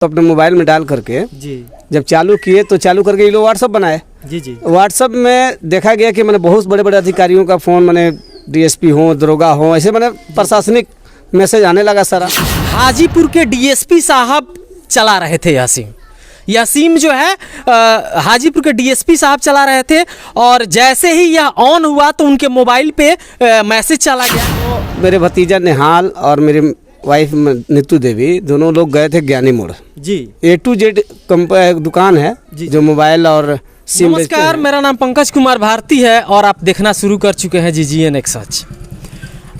तो अपने मोबाइल में डाल करके जी जब चालू किए तो चालू करके ये लोग व्हाट्सअप बनाए। जी जी व्हाट्सअप में देखा गया कि मैंने बहुत बड़े बड़े अधिकारियों का फ़ोन, मैंने डीएसपी हो, दरोगा हो, ऐसे मैंने प्रशासनिक मैसेज आने लगा सारा। हाजीपुर के डीएसपी साहब चला रहे थे यह सिम जो है हाजीपुर के डीएसपी साहब चला रहे थे, और जैसे ही यह ऑन हुआ तो उनके मोबाइल पे मैसेज चला गया। तो मेरे भतीजा निहाल और मेरी वाइफ नीतू देवी दोनों लोग गए थे ज्ञानी मोड़ जी। A to Z दुकान है जो मोबाइल और सिम बेचते नमस्कार, हैं। मेरा नाम पंकज कुमार भारती है और आप देखना शुरू कर चुके हैं GGN एक सच।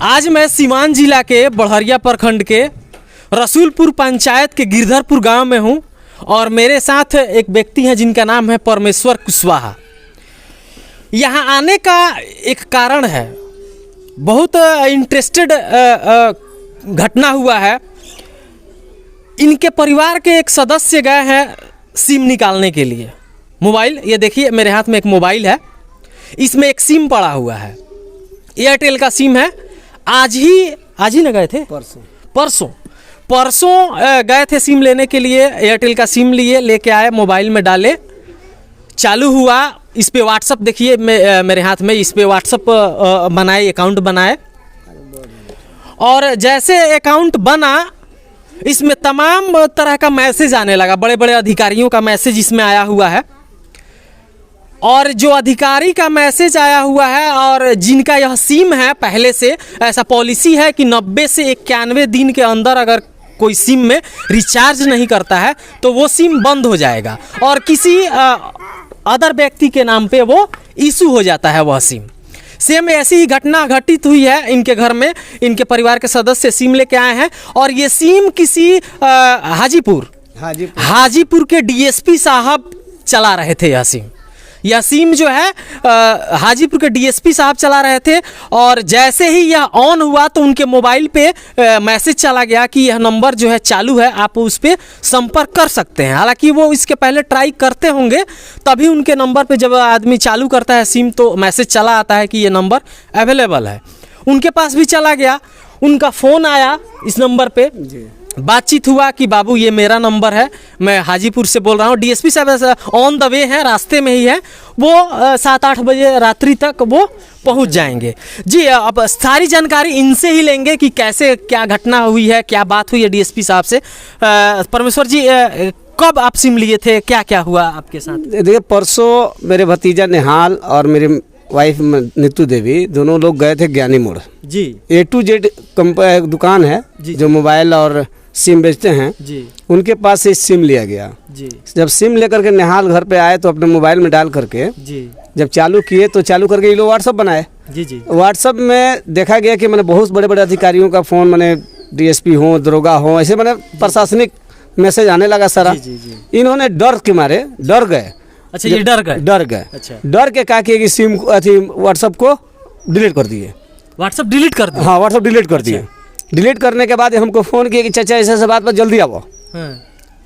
आज मैं सीवान जिला के बढ़हरिया प्रखंड के रसूलपुर पंचायत के गिरधरपुर गांव में हूं, और मेरे साथ एक व्यक्ति हैं जिनका नाम है परमेश्वर कुशवाहा। यहाँ आने का एक कारण है, बहुत इंटरेस्टेड घटना हुआ है। इनके परिवार के एक सदस्य गए हैं सिम निकालने के लिए। मोबाइल, ये देखिए मेरे हाथ में एक मोबाइल है, इसमें एक सिम पड़ा हुआ है, एयरटेल का सिम है। आज ही ना गए थे, परसों गए थे सिम लेने के लिए, एयरटेल का सिम लेके आए, मोबाइल में डाले, चालू हुआ। इस पे व्हाट्सअप देखिए मेरे हाथ में, इस पे व्हाट्सअप बनाए, अकाउंट बनाए, और जैसे अकाउंट बना इसमें तमाम तरह का मैसेज आने लगा, बड़े बड़े अधिकारियों का मैसेज इसमें आया हुआ है। और जो अधिकारी का मैसेज आया हुआ है और जिनका यह सिम है, पहले से ऐसा पॉलिसी है कि 90 से 91 दिन के अंदर अगर कोई सिम में रिचार्ज नहीं करता है तो वो सिम बंद हो जाएगा और किसी अदर व्यक्ति के नाम पे वो इशू हो जाता है वह सिम। सेम ऐसी ही घटना घटित हुई है इनके घर में। इनके परिवार के सदस्य सिम लेके आए हैं और ये सिम किसी हाजीपुर के डीएसपी साहब चला रहे थे। यह सिम जो है हाजीपुर के डीएसपी साहब चला रहे थे, और जैसे ही यह ऑन हुआ तो उनके मोबाइल पे मैसेज चला गया कि यह नंबर जो है चालू है, आप उस पर संपर्क कर सकते हैं। हालांकि वो इसके पहले ट्राई करते होंगे, तभी उनके नंबर पे जब आदमी चालू करता है सिम तो मैसेज चला आता है कि ये नंबर अवेलेबल है। उनके पास भी चला गया, उनका फ़ोन आया इस नंबर पे, बातचीत हुआ कि बाबू ये मेरा नंबर है, मैं हाजीपुर से बोल रहा हूँ। डीएसपी साहब ऑन द वे हैं, रास्ते में ही है, वो 7-8 बजे रात्रि तक वो पहुँच जाएंगे। जी, अब सारी जानकारी इनसे ही लेंगे कि कैसे क्या घटना हुई है, क्या बात हुई है डीएसपी साहब से। परमेश्वर जी, कब आप सिम लिए थे, क्या क्या हुआ आपके साथ? देखिए, परसों मेरे भतीजा निहाल और मेरी वाइफ नीतू देवी दोनों लोग गए थे ज्ञानी मोड़ जी। A to Z दुकान है जो मोबाइल और सिम बेचते हैं जी। उनके पास से सिम लिया गया जी। जब सिम लेकर के निहाल घर पे आए तो अपने मोबाइल में डाल करके जी जब चालू किए तो चालू करके ये लोग व्हाट्सअप बनाए। जी जी व्हाट्सअप में देखा गया कि मैंने बहुत बड़े बड़े अधिकारियों का फ़ोन, मैंने डीएसपी हो, दरोगा हो, ऐसे मैंने प्रशासनिक मैसेज आने लगा सारा। जी जी। इन्होंने डर के मारे डर गए। अच्छा, ये डर गए। अच्छा, डर के कहा कि सिम व्हाट्सअप को डिलीट कर दिए। व्हाट्सअप डिलीट कर दिया? हाँ, व्हाट्सअप डिलीट कर दिए। डिलीट करने के बाद हमको फ़ोन किया कि चाचा ऐसे बात पर जल्दी आओ।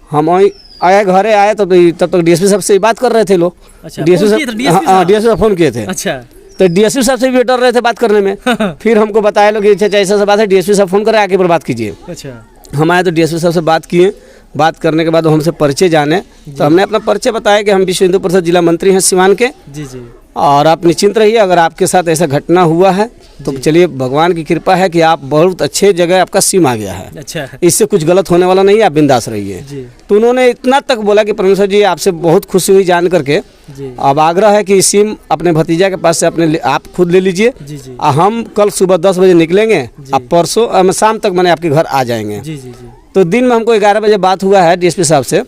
हम वहीं आए, घरे आए तब तक डीएसपी साहब से बात कर रहे थे लोग। अच्छा, डीएसपी साहब फ़ोन किए थे। अच्छा, तो डीएसपी साहब से भी डर रहे थे बात करने में। फिर हमको बताया लोग कि चाचा ऐसा बात है, डीएसपी साहब फ़ोन करे, आके पर बात कीजिए। अच्छा, हम आए तो डीएसपी साहब से बात किए। बात करने के बाद वो हमसे परिचय जाने, तो हमने अपना परिचय बताया कि हम विश्व हिंदू परिषद जिला मंत्री हैं सिवान के। जी जी। और आप निश्चिंत रहिए, अगर आपके साथ ऐसा घटना हुआ है तो चलिए, भगवान की कृपा है कि आप बहुत अच्छे जगह आपका सिम आ गया है। अच्छा, इससे कुछ गलत होने वाला नहीं है, आप बिंदास रहिए। तो उन्होंने इतना तक बोला कि परमेश्वर जी, आपसे बहुत खुशी हुई जान करके। अब आग्रह है कि सिम अपने भतीजा के पास से आप खुद ले लीजिए। हम कल सुबह 10 बजे निकलेंगे, आप परसों शाम तक मैंने आपके घर आ जाएंगे। जी जी जी। तो दिन में हमको 11 बजे बात हुआ है डीएसपी साहब से।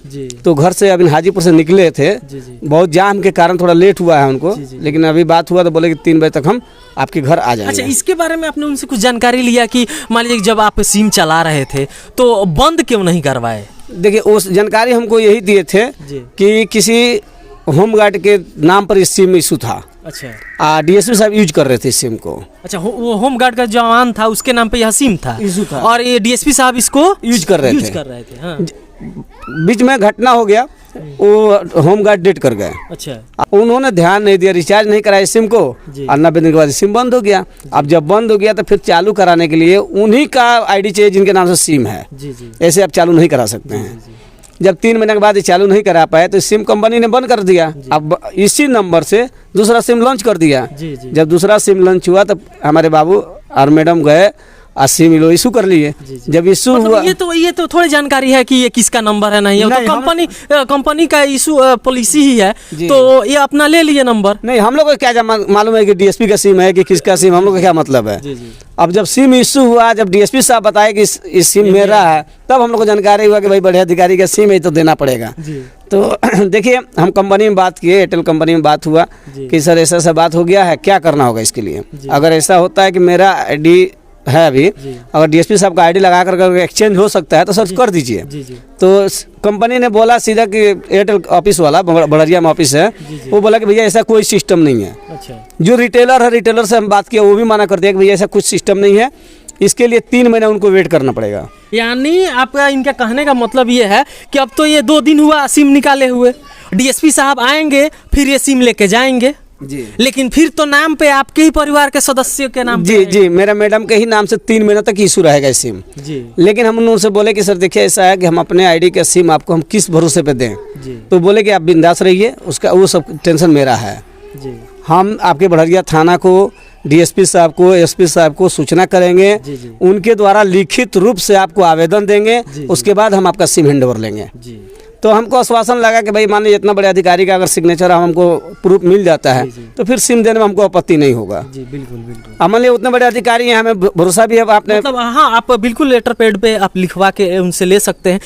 तो घर से अभी हाजीपुर से निकले थे, बहुत जाम के कारण थोड़ा लेट हुआ है उनको, लेकिन अभी बात हुआ तो बोले कि 3 बजे तक हम आपके घर आ जाएंगे। अच्छा, इसके बारे में आपने उनसे कुछ जानकारी लिया कि मान लीजिए जब आप सिम चला रहे थे तो बंद क्यों नहीं करवाए? देखिए, उस जानकारी हमको यही दिए थे कि किसी होमगार्ड के नाम पर इस सिम इशू था। अच्छा, डीएसपी साहब यूज कर रहे थे सिम को। अच्छा, वो होमगार्ड का जवान था, उसके नाम पे यह सिम था, इशू था, और ये डीएसपी साहब इसको यूज कर रहे थे। हाँ। बीच में घटना हो गया, वो होमगार्ड डेट कर गए। अच्छा, उन्होंने ध्यान नहीं दिया, रिचार्ज नहीं कराया सिम को, और 90 दिन के बाद सिम बंद हो गया। अब जब बंद हो गया तो फिर चालू कराने के लिए उन्हीं का आईडी चाहिए जिनके नाम से सिम है। ऐसे आप चालू नहीं करा सकते हैं। जब 3 महीने के बाद ये चालू नहीं करा पाए तो सिम कंपनी ने बंद कर दिया। अब इसी नंबर से दूसरा सिम लॉन्च कर दिया। जब दूसरा सिम लॉन्च हुआ तब हमारे बाबू और मैडम गए और सिम इशू कर लिए। जब इशू हुआ, ये तो थोड़ी जानकारी है कि ये किसका नंबर है, नहीं, नहीं, तो कंपनी का इशू पॉलिसी ही है, तो ये अपना ले लिए नंबर। नहीं, हम लोग को क्या मालूम है कि डीएसपी का सिम है कि किसका सिम, हम लोग का क्या मतलब है। अब जब सिम इशू हुआ, जब डीएसपी साहब बताए कि इस सिम मेरा है, तब हम लोग को जानकारी हुआ कि भाई बड़े अधिकारी का सिम है तो देना पड़ेगा। तो देखिए, हम कंपनी में बात किए, एयरटेल कंपनी में बात हुआ कि सर ऐसा बात हो गया है, क्या करना होगा इसके लिए। अगर ऐसा होता है कि मेरा आईडी है अभी, अगर डीएसपी साहब का आईडी लगा कर एक्सचेंज हो सकता है तो सर कर दीजिए। तो कंपनी ने बोला सीधा कि एयरटेल ऑफिस वाला बड़रिया में ऑफिस है, वो बोला कि भैया ऐसा कोई सिस्टम नहीं है। अच्छा। जो रिटेलर है, रिटेलर से हम बात किया, वो भी मना कर दिया कि भैया ऐसा कुछ सिस्टम नहीं है, इसके लिए 3 महीना उनको वेट करना पड़ेगा। यानी आपका इनका कहने का मतलब ये है कि अब तो ये 2 दिन हुआ सिम निकाले हुए, डीएसपी साहब आएंगे फिर ये सिम लेके जाएंगे जी, लेकिन फिर तो नाम पे आपके ही परिवार के सदस्यों के नाम जी जी, मेरा मैडम के ही नाम से 3 महीना तक इशू रहेगा सिम जी। लेकिन हम उनसे बोले कि सर देखिए ऐसा है कि हम अपने आईडी का सिम आपको हम किस भरोसे पे दें जी। तो बोले कि आप बिंदास रहिए, उसका वो सब टेंशन मेरा है जी। हम आपके बड़रिया थाना को, डीएसपी साहब को, एसपी साहब को सूचना करेंगे जी। उनके द्वारा लिखित रूप से आपको आवेदन देंगे जी। उसके बाद हम आपका सिम हैंडओवर लेंगे जी। तो हमको आश्वासन लगा कि भाई मान लीजिए इतना बड़े अधिकारी का अगर सिग्नेचर हमको प्रूफ मिल जाता है तो फिर सिम देने में हमको आपत्ति नहीं होगा जी। बिल्कुल बिल्कुल, मान लीजिए उतने बड़े अधिकारी हैं, हमें भरोसा भी है आपने, मतलब हाँ, आप बिल्कुल लेटर पैड पे आप लिखवा के उनसे ले सकते हैं।